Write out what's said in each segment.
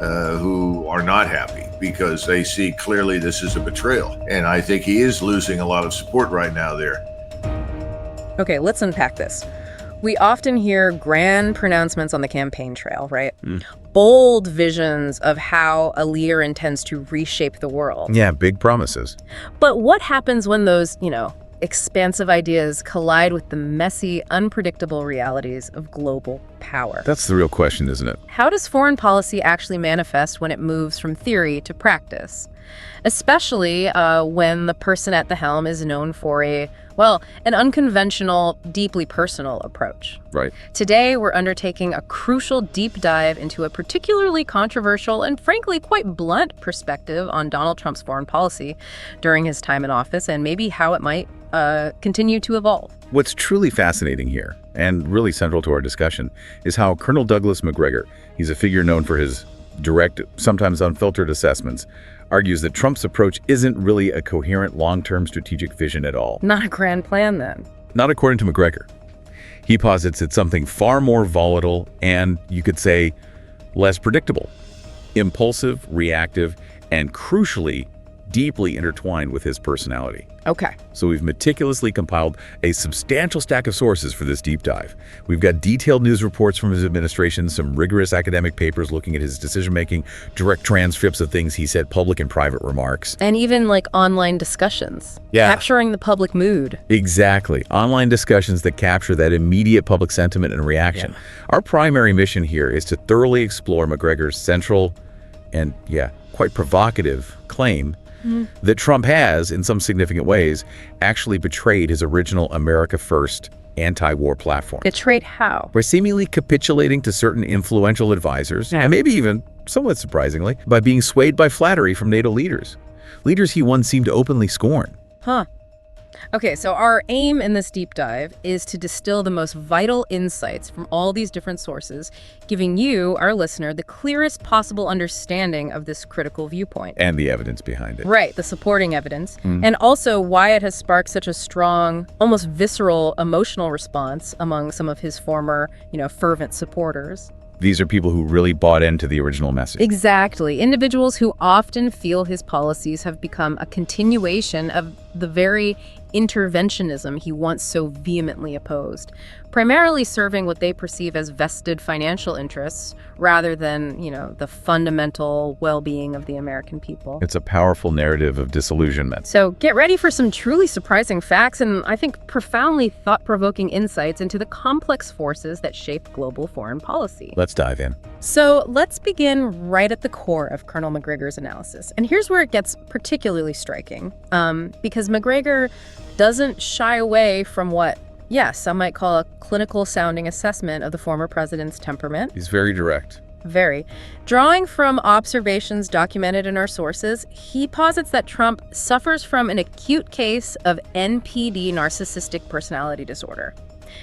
who are not happy because they see clearly this is a betrayal. And I think he is losing a lot of support right now there. Okay, let's unpack this. We often hear grand pronouncements on the campaign trail, right? Bold visions of how a leader intends to reshape the world. Yeah, big promises. But what happens when those, expansive ideas collide with the messy, unpredictable realities of global power? That's the real question, isn't it? How does foreign policy actually manifest when it moves from theory to practice? Especially when the person at the helm is known for an unconventional, deeply personal approach. Right. Today, we're undertaking a crucial deep dive into a particularly controversial and frankly quite blunt perspective on Donald Trump's foreign policy during his time in office and maybe how it might continue to evolve. What's truly fascinating here, and really central to our discussion, is how Colonel Douglas Macgregor, he's a figure known for his direct, sometimes unfiltered assessments, argues that Trump's approach isn't really a coherent long-term strategic vision at all. Not a grand plan, then. Not according to Macgregor. He posits it's something far more volatile and, you could say, less predictable, impulsive, reactive, and crucially, deeply intertwined with his personality. Okay. So we've meticulously compiled a substantial stack of sources for this deep dive. We've got detailed news reports from his administration, some rigorous academic papers looking at his decision-making, direct transcripts of things he said, public and private remarks. And even online discussions. Yeah. Capturing the public mood. Exactly. Online discussions that capture that immediate public sentiment and reaction. Yeah. Our primary mission here is to thoroughly explore Macgregor's central and, quite provocative claim that Trump has, in some significant ways, actually betrayed his original America First anti-war platform. Betrayed how? By seemingly capitulating to certain influential advisors, and maybe even, somewhat surprisingly, by being swayed by flattery from NATO leaders he once seemed to openly scorn. Huh. Okay, so our aim in this deep dive is to distill the most vital insights from all these different sources, giving you, our listener, the clearest possible understanding of this critical viewpoint. And the evidence behind it. Right, the supporting evidence, and also why it has sparked such a strong, almost visceral, emotional response among some of his former, fervent supporters. These are people who really bought into the original message. Exactly. Individuals who often feel his policies have become a continuation of the very interventionism he once so vehemently opposed, primarily serving what they perceive as vested financial interests rather than, the fundamental well-being of the American people. It's a powerful narrative of disillusionment. So get ready for some truly surprising facts and, I think, profoundly thought-provoking insights into the complex forces that shape global foreign policy. Let's dive in. So let's begin right at the core of Colonel Macgregor's analysis. And here's where it gets particularly striking, because Macgregor doesn't shy away from what, some might call a clinical-sounding assessment of the former president's temperament. He's very direct. Very. Drawing from observations documented in our sources, he posits that Trump suffers from an acute case of NPD, narcissistic personality disorder.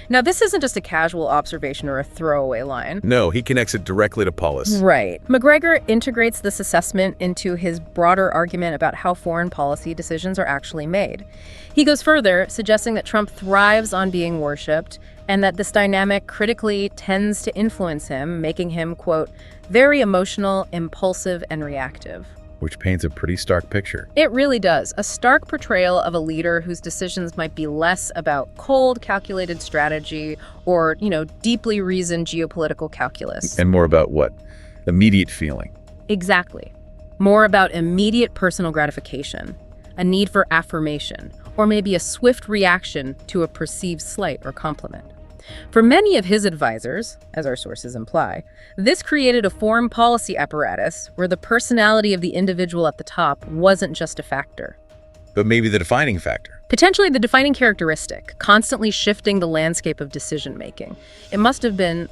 Now, this isn't just a casual observation or a throwaway line. No, he connects it directly to Paulus. Right. Macgregor integrates this assessment into his broader argument about how foreign policy decisions are actually made. He goes further, suggesting that Trump thrives on being worshipped and that this dynamic critically tends to influence him, making him, quote, very emotional, impulsive, and reactive. Which paints a pretty stark picture. It really does. A stark portrayal of a leader whose decisions might be less about cold, calculated strategy or, deeply reasoned geopolitical calculus. And more about what? Immediate feeling. Exactly. More about immediate personal gratification, a need for affirmation, or maybe a swift reaction to a perceived slight or compliment. For many of his advisors, as our sources imply, this created a foreign policy apparatus where the personality of the individual at the top wasn't just a factor. But maybe the defining factor. Potentially the defining characteristic, constantly shifting the landscape of decision-making. It must have been,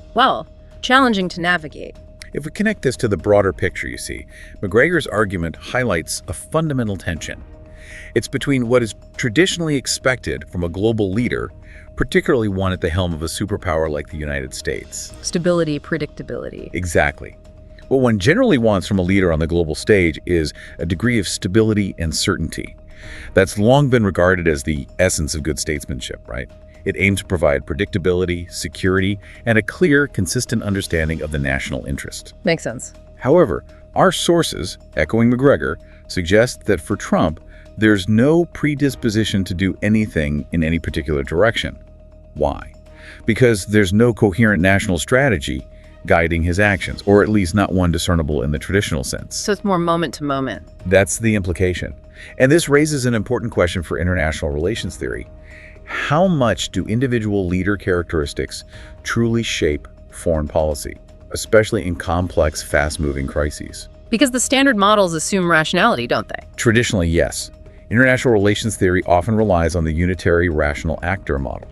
challenging to navigate. If we connect this to the broader picture, you see, Macgregor's argument highlights a fundamental tension. It's between what is traditionally expected from a global leader, particularly one at the helm of a superpower like the United States. Stability, predictability. Exactly. What one generally wants from a leader on the global stage is a degree of stability and certainty. That's long been regarded as the essence of good statesmanship, right? It aims to provide predictability, security, and a clear, consistent understanding of the national interest. Makes sense. However, Our sources, echoing Macgregor, suggest that for Trump, there's no predisposition to do anything in any particular direction. Why? Because there's no coherent national strategy guiding his actions, or at least not one discernible in the traditional sense. So it's more moment to moment. That's the implication. And this raises an important question for international relations theory. How much do individual leader characteristics truly shape foreign policy, especially in complex, fast-moving crises? Because the standard models assume rationality, don't they? Traditionally, yes. International relations theory often relies on the unitary rational actor model.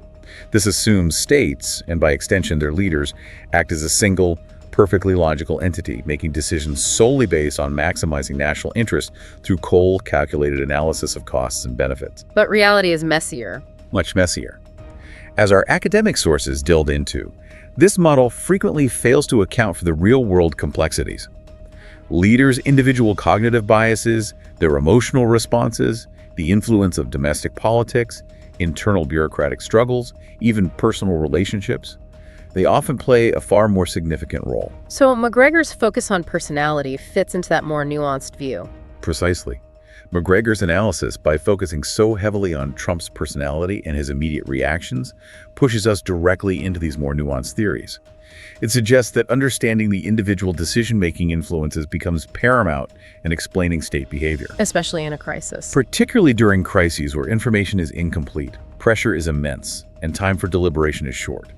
This assumes states, and by extension their leaders, act as a single, perfectly logical entity, making decisions solely based on maximizing national interest through cold, calculated analysis of costs and benefits. But reality is messier. Much messier. As our academic sources delved into, this model frequently fails to account for the real-world complexities. Leaders' individual cognitive biases, their emotional responses, the influence of domestic politics, internal bureaucratic struggles, even personal relationships, they often play a far more significant role. So Macgregor's focus on personality fits into that more nuanced view. Precisely. Macgregor's analysis, by focusing so heavily on Trump's personality and his immediate reactions, pushes us directly into these more nuanced theories. It suggests that understanding the individual decision-making influences becomes paramount in explaining state behavior. Especially in a crisis. Particularly during crises where information is incomplete, pressure is immense, and time for deliberation is short.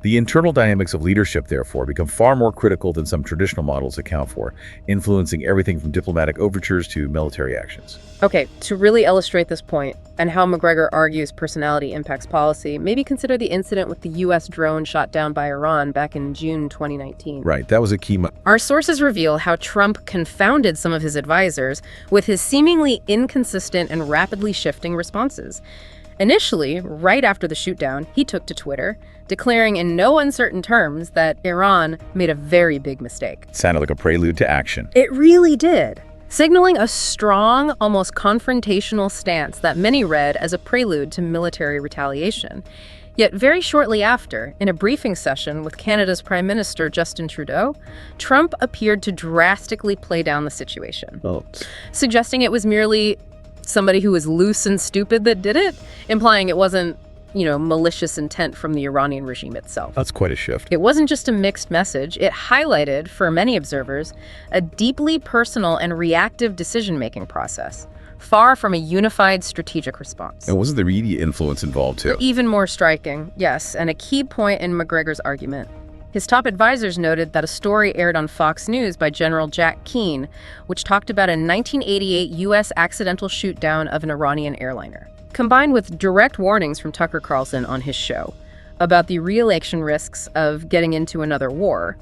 The internal dynamics of leadership, therefore, become far more critical than some traditional models account for, influencing everything from diplomatic overtures to military actions. Okay, to really illustrate this point, and how Macgregor argues personality impacts policy, maybe consider the incident with the U.S. drone shot down by Iran back in June 2019. Right, that was a key Our sources reveal how Trump confounded some of his advisors with his seemingly inconsistent and rapidly shifting responses. Initially, right after the shootdown, he took to Twitter, declaring in no uncertain terms that Iran made a very big mistake. Sounded like a prelude to action. It really did, signaling a strong, almost confrontational stance that many read as a prelude to military retaliation. Yet very shortly after, in a briefing session with Canada's Prime Minister Justin Trudeau, Trump appeared to drastically play down the situation, suggesting it was merely somebody who was loose and stupid that did it, implying it wasn't, malicious intent from the Iranian regime itself. That's quite a shift. It wasn't just a mixed message. It highlighted, for many observers, a deeply personal and reactive decision-making process, far from a unified strategic response. And wasn't the media influence involved, too? Even more striking, yes, and a key point in Macgregor's argument. His top advisors noted that a story aired on Fox News by General Jack Keane, which talked about a 1988 U.S. accidental shoot-down of an Iranian airliner, combined with direct warnings from Tucker Carlson on his show about the re-election risks of getting into another war.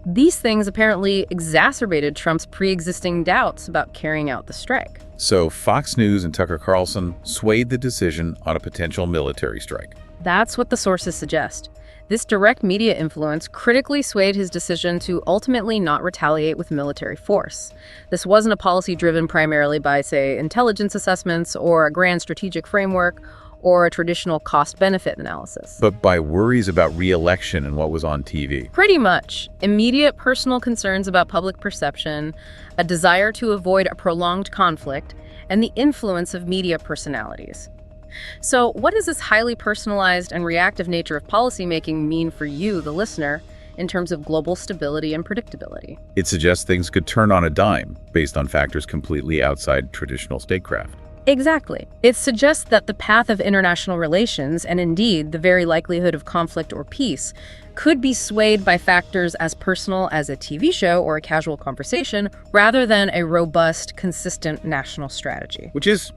These things apparently exacerbated Trump's pre-existing doubts about carrying out the strike. So Fox News and Tucker Carlson swayed the decision on a potential military strike. That's what the sources suggest. This direct media influence critically swayed his decision to ultimately not retaliate with military force. This wasn't a policy driven primarily by, say, intelligence assessments or a grand strategic framework or a traditional cost-benefit analysis. But by worries about re-election and what was on TV. Pretty much. Immediate personal concerns about public perception, a desire to avoid a prolonged conflict, and the influence of media personalities. So what does this highly personalized and reactive nature of policymaking mean for you, the listener, in terms of global stability and predictability? It suggests things could turn on a dime based on factors completely outside traditional statecraft. Exactly. It suggests that the path of international relations, and indeed the very likelihood of conflict or peace, could be swayed by factors as personal as a TV show or a casual conversation, rather than a robust, consistent national strategy. Which is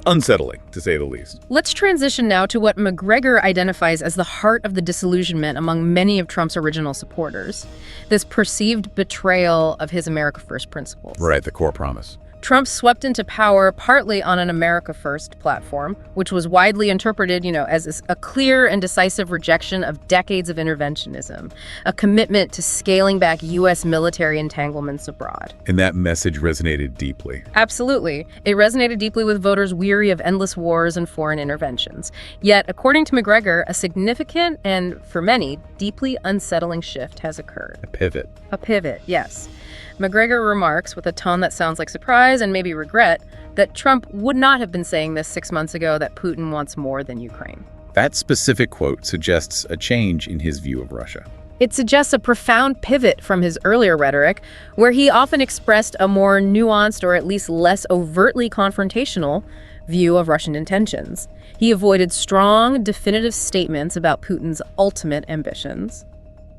unsettling, to say the least. Let's transition now to what Macgregor identifies as the heart of the disillusionment among many of Trump's original supporters, this perceived betrayal of his America First principles. Right, the core promise. Trump swept into power partly on an America First platform, which was widely interpreted, as a clear and decisive rejection of decades of interventionism, a commitment to scaling back U.S. military entanglements abroad. And that message resonated deeply. Absolutely. It resonated deeply with voters weary of endless wars and foreign interventions. Yet, according to Macgregor, a significant and, for many, deeply unsettling shift has occurred. A pivot. A pivot, yes. Macgregor remarks, with a tone that sounds like surprise and maybe regret, that Trump would not have been saying this 6 months ago, that Putin wants more than Ukraine. That specific quote suggests a change in his view of Russia. It suggests a profound pivot from his earlier rhetoric, where he often expressed a more nuanced or at least less overtly confrontational view of Russian intentions. He avoided strong, definitive statements about Putin's ultimate ambitions.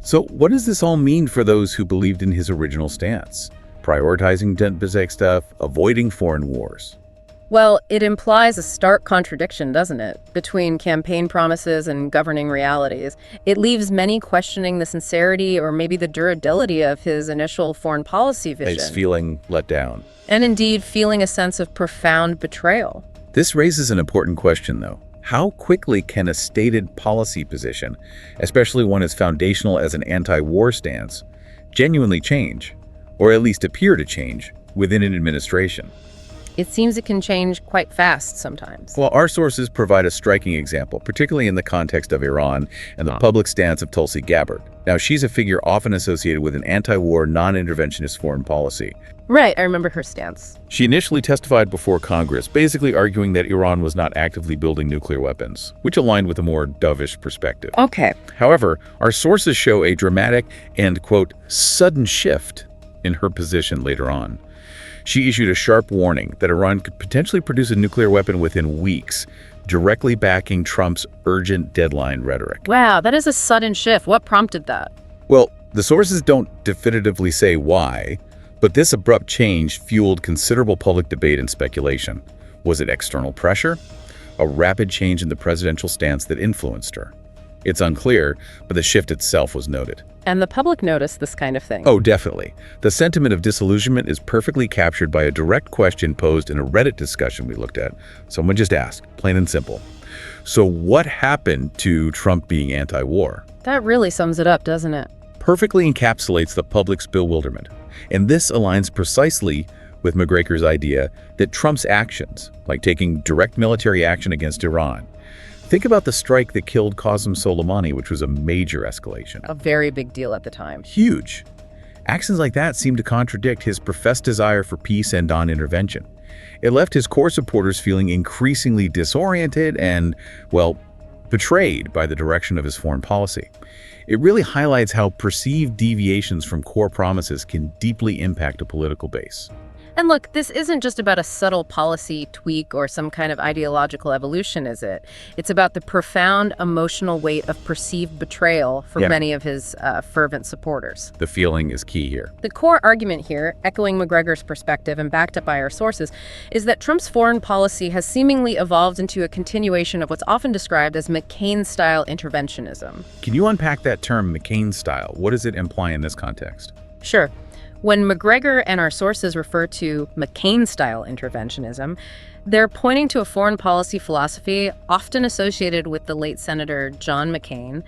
So what does this all mean for those who believed in his original stance? Prioritizing domestic stuff, avoiding foreign wars. Well, it implies a stark contradiction, doesn't it, between campaign promises and governing realities. It leaves many questioning the sincerity or maybe the durability of his initial foreign policy vision. He's feeling let down. And indeed, feeling a sense of profound betrayal. This raises an important question, though. How quickly can a stated policy position, especially one as foundational as an anti-war stance, genuinely change, or at least appear to change, within an administration? It seems it can change quite fast sometimes. Well, our sources provide a striking example, particularly in the context of Iran and the public stance of Tulsi Gabbard. Now, she's a figure often associated with an anti-war, non-interventionist foreign policy. Right, I remember her stance. She initially testified before Congress, basically arguing that Iran was not actively building nuclear weapons, which aligned with a more dovish perspective. Okay. However, our sources show a dramatic and, quote, sudden shift in her position later on. She issued a sharp warning that Iran could potentially produce a nuclear weapon within weeks, directly backing Trump's urgent deadline rhetoric. Wow, that is a sudden shift. What prompted that? Well, the sources don't definitively say why, but this abrupt change fueled considerable public debate and speculation. Was it external pressure? A rapid change in the presidential stance that influenced her? It's unclear, but the shift itself was noted. And the public noticed this kind of thing. Oh, definitely. The sentiment of disillusionment is perfectly captured by a direct question posed in a Reddit discussion we looked at. Someone just asked, plain and simple. So what happened to Trump being anti-war? That really sums it up, doesn't it? Perfectly encapsulates the public's bewilderment. And this aligns precisely with Macgregor's idea that Trump's actions, like taking direct military action against Iran. Think about the strike that killed Qasem Soleimani, which was a major escalation. A very big deal at the time. Huge. Actions like that seem to contradict his professed desire for peace and non-intervention. It left his core supporters feeling increasingly disoriented and, well, betrayed by the direction of his foreign policy. It really highlights how perceived deviations from core promises can deeply impact a political base. And look, this isn't just about a subtle policy tweak or some kind of ideological evolution, is it? It's about the profound emotional weight of perceived betrayal for many of his fervent supporters. The feeling is key here. The core argument here, echoing Macgregor's perspective and backed up by our sources, is that Trump's foreign policy has seemingly evolved into a continuation of what's often described as McCain-style interventionism. Can you unpack that term, McCain-style? What does it imply in this context? Sure. When Macgregor and our sources refer to McCain-style interventionism, they're pointing to a foreign policy philosophy often associated with the late Senator John McCain,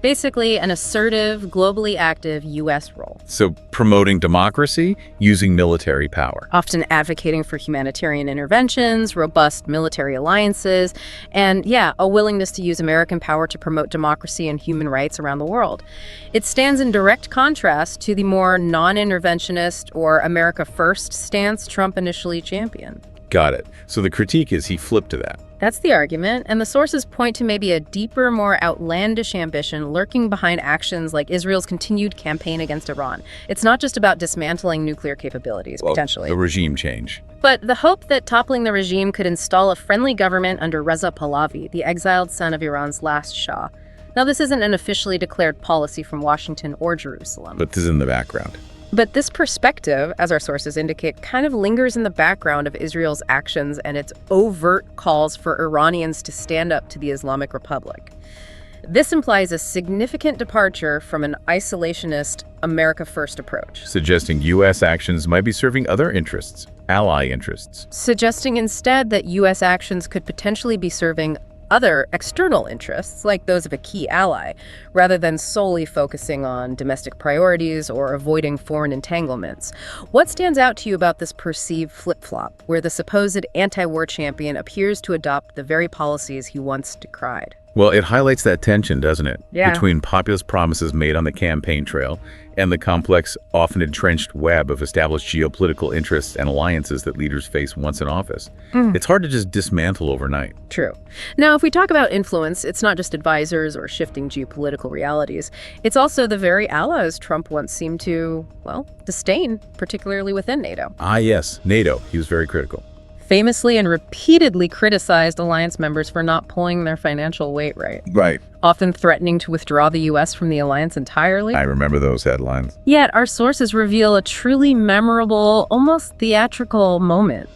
basically an assertive, globally active U.S. role. So promoting democracy using military power. Often advocating for humanitarian interventions, robust military alliances, and a willingness to use American power to promote democracy and human rights around the world. It stands in direct contrast to the more non-interventionist or America First stance Trump initially championed. Got it. So the critique is he flipped to that. That's the argument, and the sources point to maybe a deeper, more outlandish ambition lurking behind actions like Israel's continued campaign against Iran. It's not just about dismantling nuclear capabilities, potentially. The regime change. But the hope that toppling the regime could install a friendly government under Reza Pahlavi, the exiled son of Iran's last Shah. Now, this isn't an officially declared policy from Washington or Jerusalem. But this is in the background. But this perspective, as our sources indicate, kind of lingers in the background of Israel's actions and its overt calls for Iranians to stand up to the Islamic Republic. This implies a significant departure from an isolationist, America First approach. Suggesting U.S. actions might be serving other interests, ally interests. Suggesting instead that U.S. actions could potentially be serving other external interests, like those of a key ally, rather than solely focusing on domestic priorities or avoiding foreign entanglements. What stands out to you about this perceived flip-flop, where the supposed anti-war champion appears to adopt the very policies he once decried? Well, it highlights that tension, doesn't it? Yeah. Between populist promises made on the campaign trail and the complex, often entrenched web of established geopolitical interests and alliances that leaders face once in office. It's hard to just dismantle overnight. True. Now, if we talk about influence, it's not just advisors or shifting geopolitical realities. It's also the very allies Trump once seemed to, well, disdain, particularly within NATO. Ah, yes, NATO. He was very critical. Famously and repeatedly criticized alliance members for not pulling their financial weight right, Right. often threatening to withdraw the U.S. from the alliance entirely. I remember those headlines. Yet, our sources reveal a truly memorable, almost theatrical moment.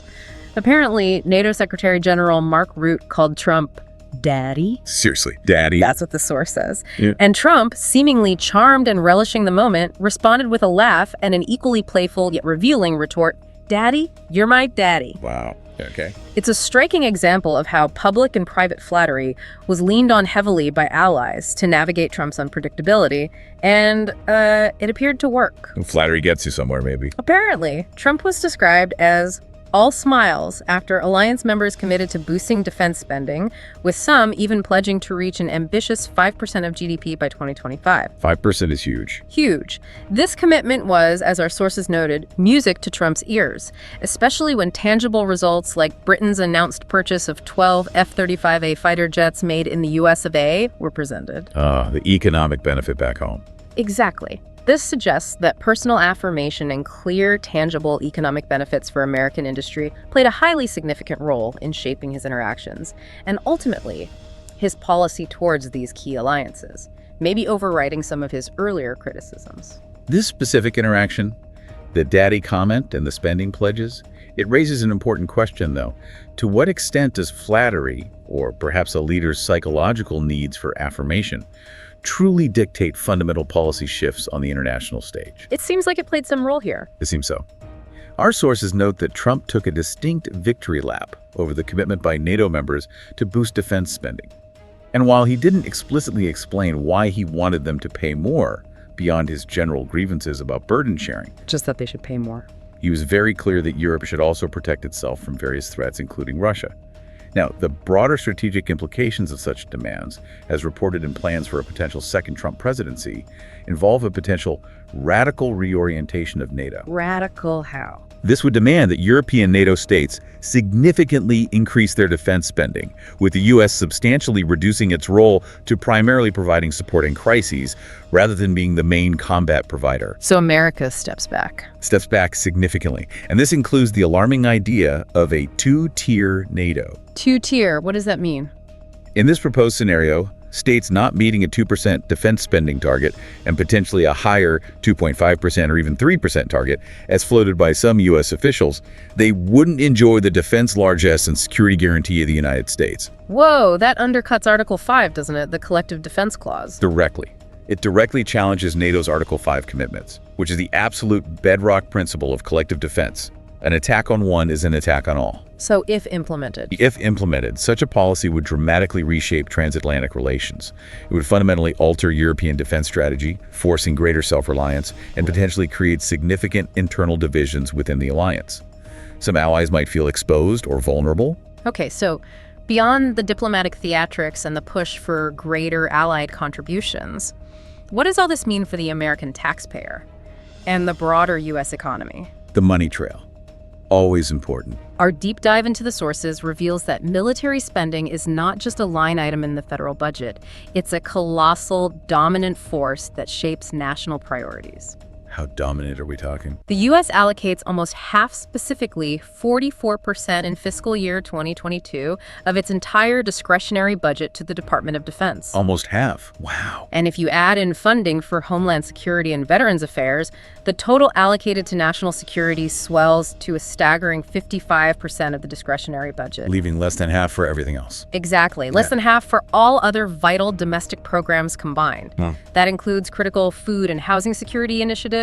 Apparently, NATO Secretary General Mark Rutte called Trump Daddy. Seriously, Daddy. That's what the source says. Yeah. And Trump, seemingly charmed and relishing the moment, responded with a laugh and an equally playful yet revealing retort, "Daddy, you're my daddy." Wow. Okay. It's a striking example of how public and private flattery was leaned on heavily by allies to navigate Trump's unpredictability, and it appeared to work. Flattery gets you somewhere, maybe. Apparently, Trump was described as all smiles after alliance members committed to boosting defense spending, with some even pledging to reach an ambitious 5% of GDP by 2025. 5% is huge. Huge. This commitment was, as our sources noted, music to Trump's ears, especially when tangible results like Britain's announced purchase of 12 F-35A fighter jets made in the US of A were presented. The economic benefit back home. Exactly. This suggests that personal affirmation and clear, tangible economic benefits for American industry played a highly significant role in shaping his interactions, and ultimately, his policy towards these key alliances, maybe overriding some of his earlier criticisms. This specific interaction, the daddy comment and the spending pledges, it raises an important question, though. To what extent does flattery, or perhaps a leader's psychological needs for affirmation, truly dictate fundamental policy shifts on the international stage? It seems like it played some role here. It seems so. Our sources note that Trump took a distinct victory lap over the commitment by NATO members to boost defense spending. And while he didn't explicitly explain why he wanted them to pay more beyond his general grievances about burden sharing, Just that they should pay more. he was very clear that Europe should also protect itself from various threats, including Russia. Now, the broader strategic implications of such demands, as reported in plans for a potential second Trump presidency, involve a potential radical reorientation of NATO. Radical how? This would demand that European NATO states significantly increase their defense spending, with the U.S. substantially reducing its role to primarily providing support in crises, rather than being the main combat provider. So America steps back. Steps back significantly. And this includes the alarming idea of a two-tier NATO. Two-tier, what does that mean? In this proposed scenario, states not meeting a 2% defense spending target and potentially a higher 2.5% or even 3% target, as floated by some U.S. officials, they wouldn't enjoy the defense largesse and security guarantee of the United States. Whoa, that undercuts Article 5, doesn't it? The Collective Defense Clause. Directly. It directly challenges NATO's Article 5 commitments, which is the absolute bedrock principle of collective defense. An attack on one is an attack on all. So if implemented. If implemented, such a policy would dramatically reshape transatlantic relations. It would fundamentally alter European defense strategy, forcing greater self-reliance, and potentially create significant internal divisions within the alliance. Some allies might feel exposed or vulnerable. Okay, so beyond the diplomatic theatrics and the push for greater allied contributions, what does all this mean for the American taxpayer and the broader U.S. economy? The money trail. Always important. Our deep dive into the sources reveals that military spending is not just a line item in the federal budget. It's a colossal, dominant force that shapes national priorities. How dominant are we talking? The U.S. allocates almost half, specifically 44% in fiscal year 2022, of its entire discretionary budget to the Department of Defense. Almost half. Wow. And if you add in funding for Homeland Security and Veterans Affairs, the total allocated to national security swells to a staggering 55% of the discretionary budget. Leaving less than half for everything else. Exactly. Less than half for all other vital domestic programs combined. That includes critical food and housing security initiatives,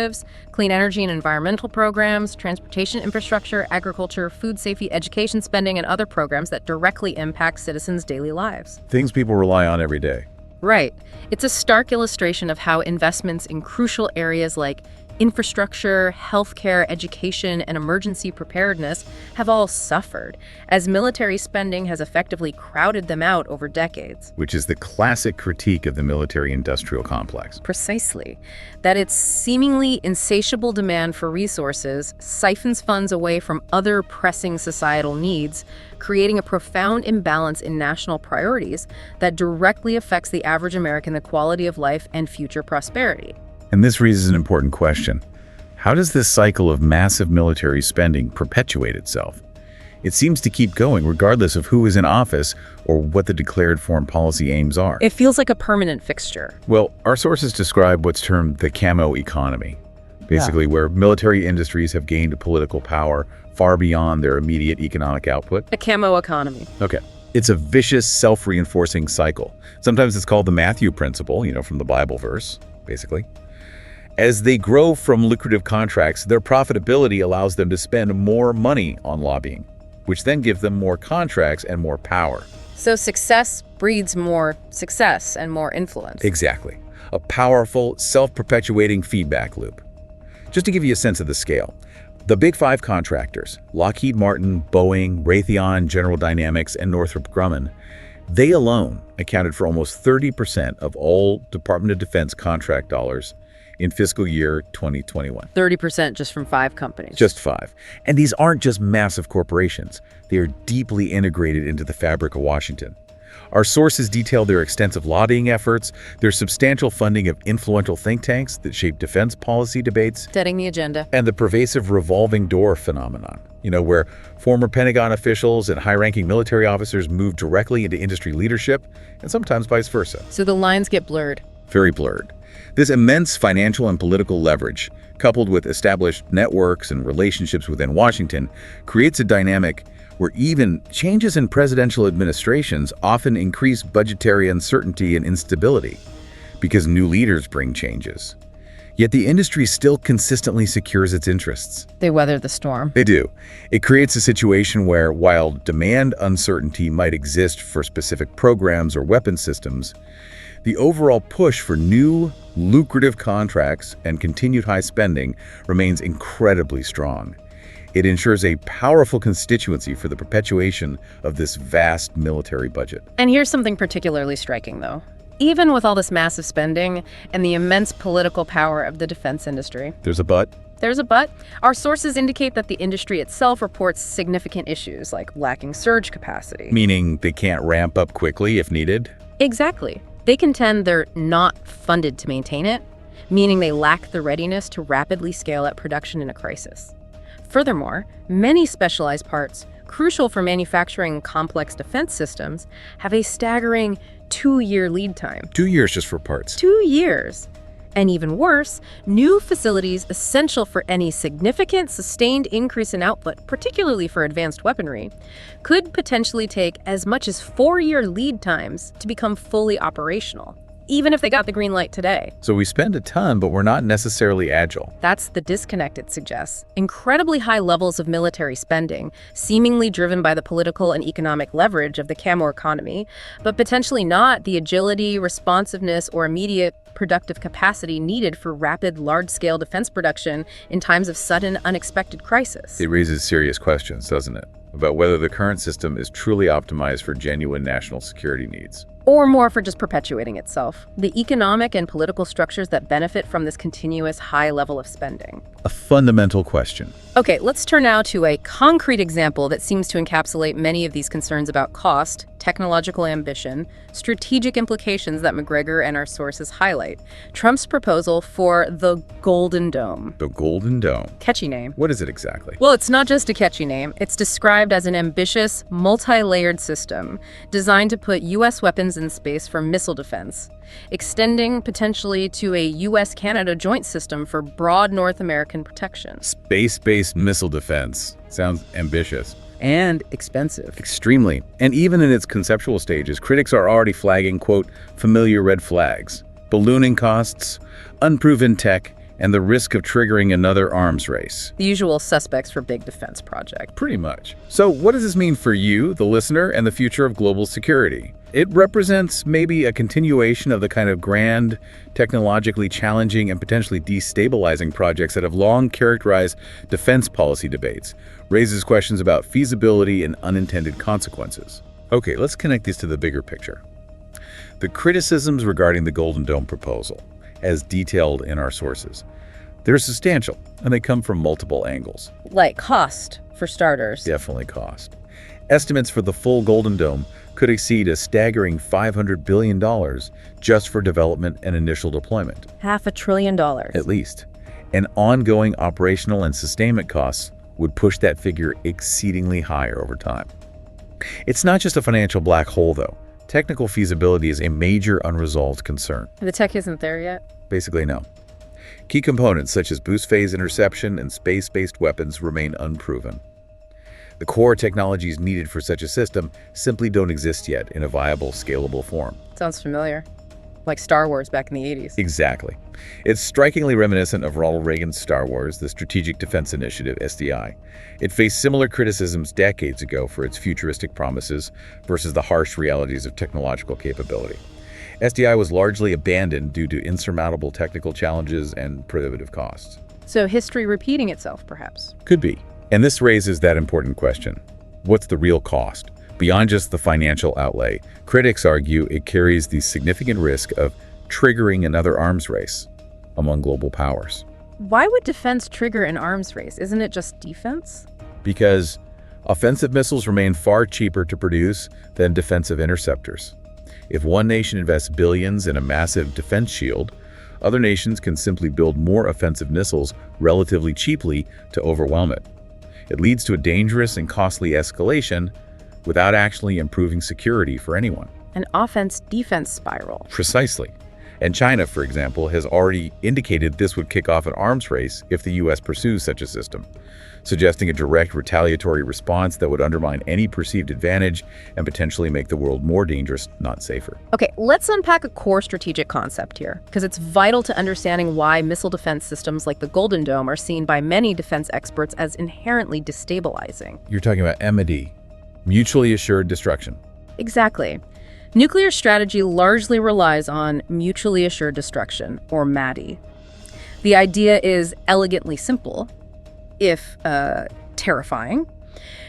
clean energy and environmental programs, transportation infrastructure, agriculture, food safety, education spending, and other programs that directly impact citizens' daily lives. Things people rely on every day. Right. It's a stark illustration of how investments in crucial areas like Infrastructure, healthcare, education, and emergency preparedness have all suffered, as military spending has effectively crowded them out over decades. Which is the classic critique of the military-industrial complex. Precisely. That its seemingly insatiable demand for resources siphons funds away from other pressing societal needs, creating a profound imbalance in national priorities that directly affects the average American, the quality of life, and future prosperity. And this raises an important question. How does this cycle of massive military spending perpetuate itself? It seems to keep going regardless of who is in office or what the declared foreign policy aims are. It feels like a permanent fixture. Well, our sources describe what's termed the camo economy, basically where military industries have gained political power far beyond their immediate economic output. A camo economy. Okay. It's a vicious, self-reinforcing cycle. Sometimes it's called the Matthew principle, from the Bible verse, basically. As they grow from lucrative contracts, their profitability allows them to spend more money on lobbying, which then gives them more contracts and more power. So success breeds more success and more influence. Exactly. A powerful, self-perpetuating feedback loop. Just to give you a sense of the scale, the big five contractors, Lockheed Martin, Boeing, Raytheon, General Dynamics, and Northrop Grumman, they alone accounted for almost 30% of all Department of Defense contract dollars in fiscal year 2021. 30% just from 5 companies. Just 5. And these aren't just massive corporations. They are deeply integrated into the fabric of Washington. Our sources detail their extensive lobbying efforts, their substantial funding of influential think tanks that shape defense policy debates, Setting the agenda. and the pervasive revolving door phenomenon, where former Pentagon officials and high-ranking military officers move directly into industry leadership, and sometimes vice versa. So the lines get blurred. Very blurred. This immense financial and political leverage, coupled with established networks and relationships within Washington, creates a dynamic where even changes in presidential administrations often increase budgetary uncertainty and instability, because new leaders bring changes. Yet the industry still consistently secures its interests. They weather the storm. They do. It creates a situation where, while demand uncertainty might exist for specific programs or weapon systems, the overall push for new, lucrative contracts and continued high spending remains incredibly strong. It ensures a powerful constituency for the perpetuation of this vast military budget. And here's something particularly striking, though. Even with all this massive spending and the immense political power of the defense industry, There's a but. there's a but. Our sources indicate that the industry itself reports significant issues like lacking surge capacity. Meaning they can't ramp up quickly if needed? Exactly. They contend they're not funded to maintain it, meaning they lack the readiness to rapidly scale up production in a crisis. Furthermore, many specialized parts, crucial for manufacturing complex defense systems, have a staggering 2-year lead time. 2 years just for parts. 2 years. And even worse, new facilities essential for any significant, sustained increase in output, particularly for advanced weaponry, could potentially take as much as 4-year lead times to become fully operational, even if they got the green light today. So we spend a ton, but we're not necessarily agile. That's the disconnect it suggests. Incredibly high levels of military spending, seemingly driven by the political and economic leverage of the camo economy, but potentially not the agility, responsiveness, or immediate productive capacity needed for rapid, large-scale defense production in times of sudden, unexpected crisis. It raises serious questions, doesn't it? About whether the current system is truly optimized for genuine national security needs. Or more for just perpetuating itself. The economic and political structures that benefit from this continuous high level of spending. A fundamental question. Okay, let's turn now to a concrete example that seems to encapsulate many of these concerns about cost, technological ambition, strategic implications that Macgregor and our sources highlight. Trump's proposal for the Golden Dome. The Golden Dome. Catchy name. What is it exactly? Well, it's not just a catchy name. It's described as an ambitious, multi-layered system designed to put U.S. weapons in space for missile defense, extending potentially to a U.S.-Canada joint system for broad North American protection. Space-based missile defense. Sounds ambitious. And expensive. Extremely. And even in its conceptual stages, critics are already flagging, quote, familiar red flags. Ballooning costs, unproven tech, and the risk of triggering another arms race. The usual suspects for big defense project. Pretty much. So what does this mean for you, the listener, and the future of global security? It represents maybe a continuation of the kind of grand, technologically challenging, and potentially destabilizing projects that have long characterized defense policy debates, raises questions about feasibility and unintended consequences. Okay, let's connect these to the bigger picture. The criticisms regarding the Golden Dome proposal, as detailed in our sources, they're substantial, and they come from multiple angles. Like cost, for starters. Definitely cost. Estimates for the full Golden Dome could exceed a staggering $500 billion just for development and initial deployment. $500 billion. At least. And ongoing operational and sustainment costs would push that figure exceedingly higher over time. It's not just a financial black hole, though. Technical feasibility is a major unresolved concern. The tech isn't there yet? Basically, no. Key components such as boost phase interception and space-based weapons remain unproven. The core technologies needed for such a system simply don't exist yet in a viable, scalable form. Sounds familiar. Like Star Wars back in the 80s. Exactly. It's strikingly reminiscent of Ronald Reagan's Star Wars, the Strategic Defense Initiative, SDI. It faced similar criticisms decades ago for its futuristic promises versus the harsh realities of technological capability. SDI was largely abandoned due to insurmountable technical challenges and prohibitive costs. So history repeating itself, perhaps? Could be. And this raises that important question. What's the real cost? Beyond just the financial outlay, critics argue it carries the significant risk of triggering another arms race among global powers. Why would defense trigger an arms race? Isn't it just defense? Because offensive missiles remain far cheaper to produce than defensive interceptors. If one nation invests billions in a massive defense shield, other nations can simply build more offensive missiles relatively cheaply to overwhelm it. It leads to a dangerous and costly escalation without actually improving security for anyone. An offense-defense spiral. Precisely. And China, for example, has already indicated this would kick off an arms race if the U.S. pursues such a system, suggesting a direct retaliatory response that would undermine any perceived advantage and potentially make the world more dangerous, not safer. Okay, let's unpack a core strategic concept here, because it's vital to understanding why missile defense systems like the Golden Dome are seen by many defense experts as inherently destabilizing. You're talking about MAD, mutually assured destruction. Exactly. Nuclear strategy largely relies on mutually assured destruction, or MADI. The idea is elegantly simple, if terrifying.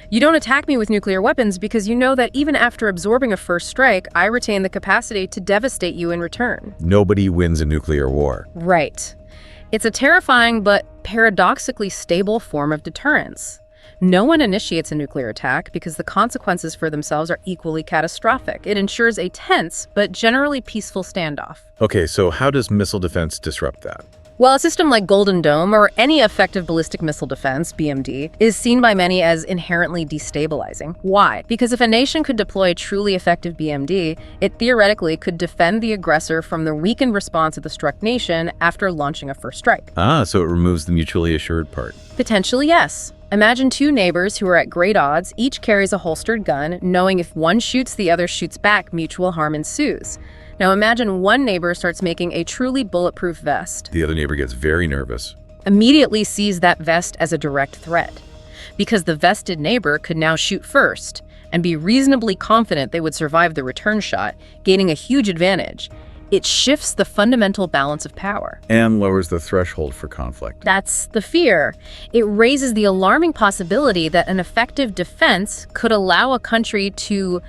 You don't attack me with nuclear weapons because you know that even after absorbing a first strike, I retain the capacity to devastate you in return. Nobody wins a nuclear war. Right. It's a terrifying but paradoxically stable form of deterrence. No one initiates a nuclear attack because the consequences for themselves are equally catastrophic. It ensures a tense but generally peaceful standoff. Okay, so how does missile defense disrupt that? Well, a system like Golden Dome, or any effective ballistic missile defense, BMD, is seen by many as inherently destabilizing. Why? Because if a nation could deploy a truly effective BMD, it theoretically could defend the aggressor from the weakened response of the struck nation after launching a first strike. Ah, so it removes the mutually assured part. Potentially, yes. Imagine two neighbors who are at great odds, each carries a holstered gun, knowing if one shoots, the other shoots back, mutual harm ensues. Now imagine one neighbor starts making a truly bulletproof vest. The other neighbor gets very nervous. Immediately sees that vest as a direct threat, because the vested neighbor could now shoot first and be reasonably confident they would survive the return shot, gaining a huge advantage. It shifts the fundamental balance of power. And lowers the threshold for conflict. That's the fear. It raises the alarming possibility that an effective defense could allow a country to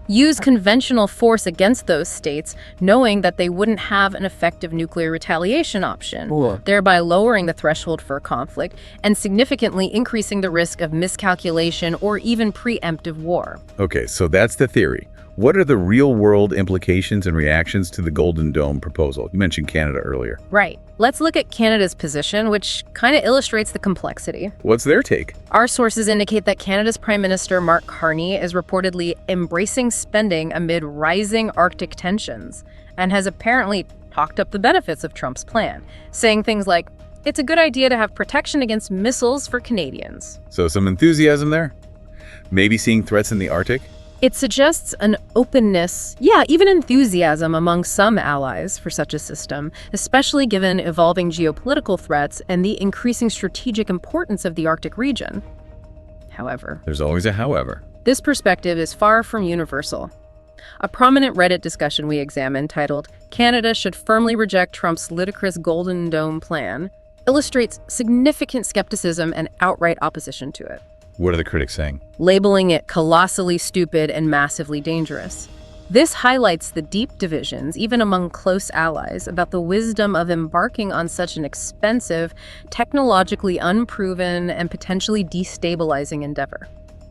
use conventional force against those states, knowing that they wouldn't have an effective nuclear retaliation option, thereby lowering the threshold for conflict and significantly increasing the risk of miscalculation or even preemptive war. Okay, so that's the theory. What are the real-world implications and reactions to the Golden Dome proposal? You mentioned Canada earlier. Right. Let's look at Canada's position, which kind of illustrates the complexity. What's their take? Our sources indicate that Canada's Prime Minister Mark Carney is reportedly embracing spending amid rising Arctic tensions and has apparently talked up the benefits of Trump's plan, saying things like, "It's a good idea to have protection against missiles for Canadians." So some enthusiasm there? Maybe seeing threats in the Arctic? It suggests an openness, yeah, even enthusiasm among some allies for such a system, especially given evolving geopolitical threats and the increasing strategic importance of the Arctic region. However, There's always a however. this perspective is far from universal. A prominent Reddit discussion we examined, titled "Canada Should Firmly Reject Trump's Ludicrous Golden Dome Plan," illustrates significant skepticism and outright opposition to it, What are the critics saying? labeling it colossally stupid and massively dangerous. This highlights the deep divisions, even among close allies, about the wisdom of embarking on such an expensive, technologically unproven, and potentially destabilizing endeavor.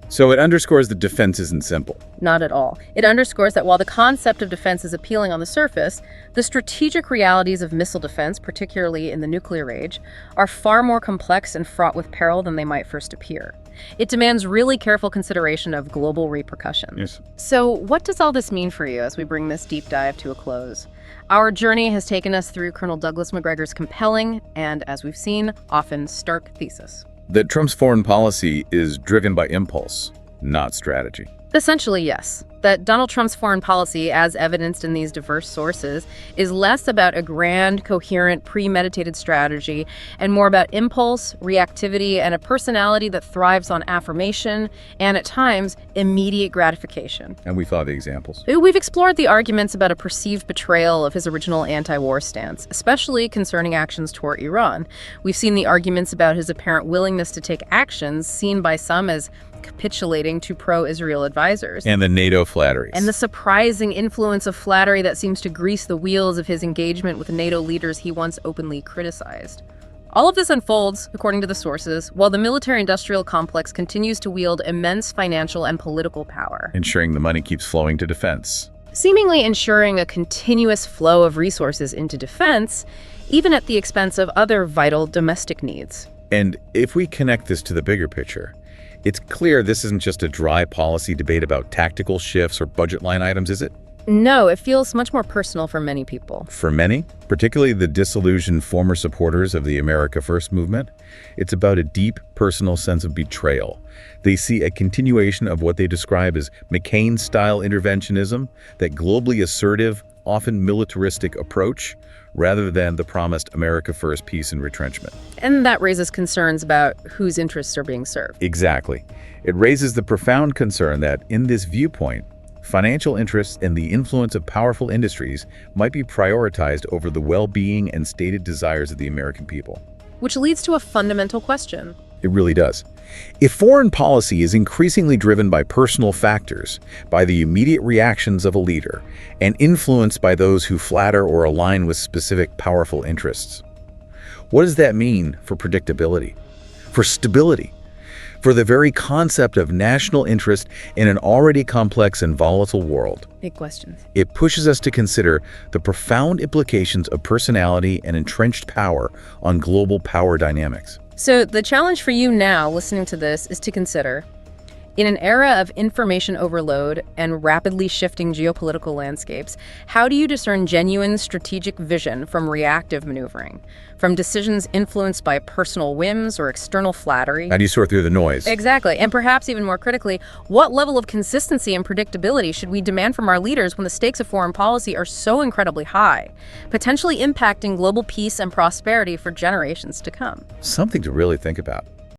So it underscores that defense isn't simple. Not at all. It underscores that while the concept of defense is appealing on the surface, the strategic realities of missile defense, particularly in the nuclear age, are far more complex and fraught with peril than they might first appear. It demands really careful consideration of global repercussions. Yes. So what does all this mean for you as we bring this deep dive to a close? Our journey has taken us through Colonel Douglas Macgregor's compelling and, as we've seen, often stark thesis. That Trump's foreign policy is driven by impulse, not strategy. Essentially, yes. That Donald Trump's foreign policy, as evidenced in these diverse sources, is less about a grand, coherent, premeditated strategy and more about impulse, reactivity, and a personality that thrives on affirmation and, at times, immediate gratification. And we saw the examples. We've explored the arguments about a perceived betrayal of his original anti-war stance, especially concerning actions toward Iran. We've seen the arguments about his apparent willingness to take actions seen by some as capitulating to pro-Israel advisors. And the NATO flatteries. And the surprising influence of flattery that seems to grease the wheels of his engagement with NATO leaders he once openly criticized. All of this unfolds, according to the sources, while the military-industrial complex continues to wield immense financial and political power, ensuring the money keeps flowing to defense. seemingly ensuring a continuous flow of resources into defense, even at the expense of other vital domestic needs. And if we connect this to the bigger picture, it's clear this isn't just a dry policy debate about tactical shifts or budget line items, is it? No, it feels much more personal for many people. For many, particularly the disillusioned former supporters of the America First movement, it's about a deep personal sense of betrayal. They see a continuation of what they describe as McCain-style interventionism, that globally assertive, often militaristic approach, rather than the promised America First peace and retrenchment. And that raises concerns about whose interests are being served. Exactly. It raises the profound concern that, in this viewpoint, financial interests and the influence of powerful industries might be prioritized over the well-being and stated desires of the American people. Which leads to a fundamental question. It really does. If foreign policy is increasingly driven by personal factors, by the immediate reactions of a leader, and influenced by those who flatter or align with specific powerful interests, what does that mean for predictability, for stability, for the very concept of national interest in an already complex and volatile world? Big questions. It pushes us to consider the profound implications of personality and entrenched power on global power dynamics. So the challenge for you now, listening to this, is to consider, in an era of information overload and rapidly shifting geopolitical landscapes, how do you discern genuine strategic vision from reactive maneuvering, from decisions influenced by personal whims or external flattery? How do you sort through the noise? Exactly. And perhaps even more critically, what level of consistency and predictability should we demand from our leaders when the stakes of foreign policy are so incredibly high, potentially impacting global peace and prosperity for generations to come? Something to really think about.